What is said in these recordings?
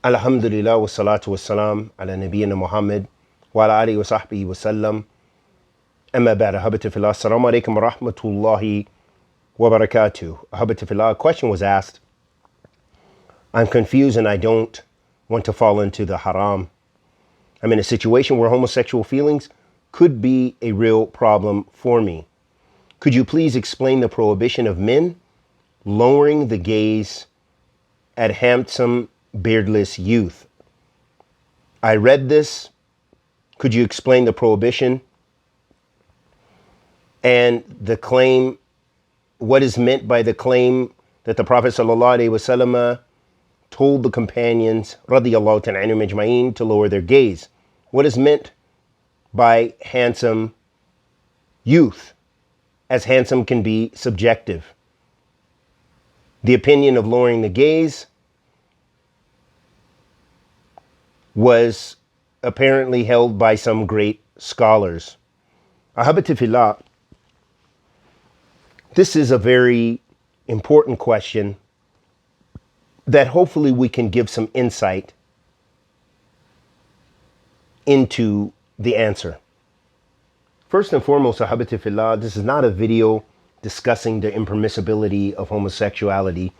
Alhamdulillah wa salatu wa salam ala nabiyyina Muhammad wa ala alihi wa sahbihi wa sallam. Amma ba'da, habati fillah. Assalamu alaikum wa rahmatullahi wa barakatuh. Habati fillah. A question was asked. I'm confused and I don't want to fall into the haram. I'm in a situation where homosexual feelings could be a real problem for me. Could you please explain the prohibition of men lowering the gaze at handsome, beardless youth? I read this. Could you explain the prohibition and the claim, what is meant by the claim that the Prophet ﷺ told the companions radiyallahu ta'ala anhum ajma'in to lower their gaze? What is meant by handsome youth, as handsome can be subjective? The opinion of lowering the gaze was apparently held by some great scholars. Ahabati fillah, this is a very important question that hopefully we can give some insight into the answer. First and foremost, ahabati fillah, this is not a video discussing the impermissibility of homosexuality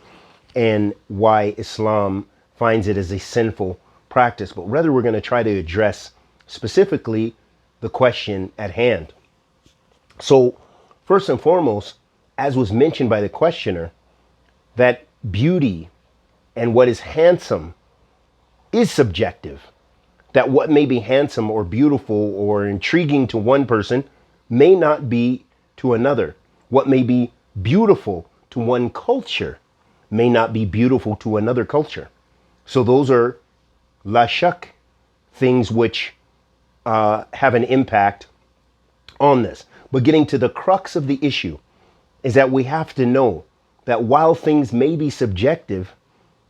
and why Islam finds it as a sinful practice, but rather we're going to try to address specifically the question at hand. So first and foremost, as was mentioned by the questioner, that beauty and what is handsome is subjective. That what may be handsome or beautiful or intriguing to one person may not be to another. What may be beautiful to one culture may not be beautiful to another culture. So those are la shak, things which have an impact on this. But getting to the crux of the issue is that we have to know that while things may be subjective,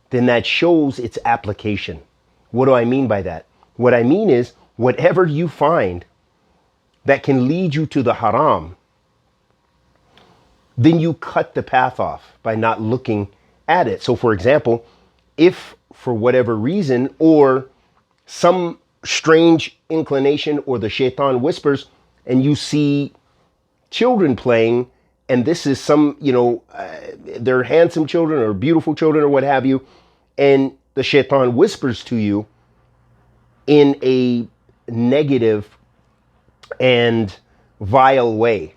then that shows its application. What do I mean by that? What I mean is, whatever you find that can lead you to the haram, then you cut the path off by not looking at it. So for example, if for whatever reason or some strange inclination or the shaitan whispers and you see children playing, and this is some, they're handsome children or beautiful children or what have you, and the shaitan whispers to you in a negative and vile way,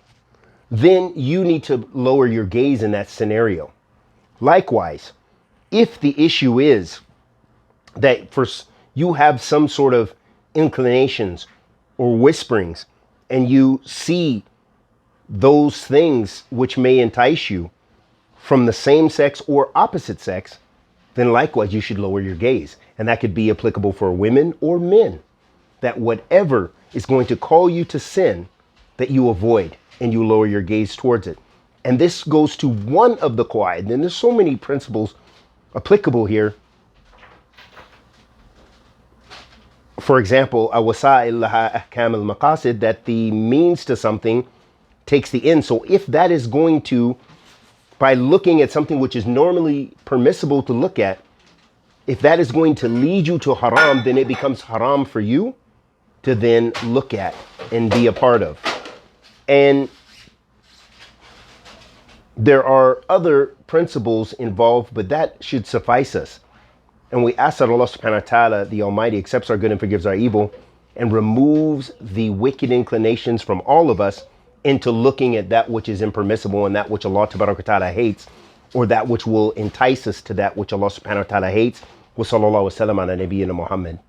then you need to lower your gaze in that scenario. Likewise, if the issue is that first you have some sort of inclinations or whisperings and you see those things which may entice you from the same sex or opposite sex, then likewise you should lower your gaze. And that could be applicable for women or men, that whatever is going to call you to sin, that you avoid and you lower your gaze towards it. And this goes to one of the qawaid, and there's so many principles applicable here. For example, wasa'il laha ahkam al-maqasid, that the means to something takes the end. So if that is going to, by looking at something which is normally permissible to look at, if that is going to lead you to haram, then it becomes haram for you to then look at and be a part of. And there are other principles involved, but that should suffice us. And we ask that Allah subhanahu wa ta'ala, the Almighty, accepts our good and forgives our evil and removes the wicked inclinations from all of us into looking at that which is impermissible and that which Allah tabaraka wa ta'ala hates, or that which will entice us to that which Allah subhanahu wa ta'ala hates. Wa sallallahu wa sallam ala nabiyyina Muhammad.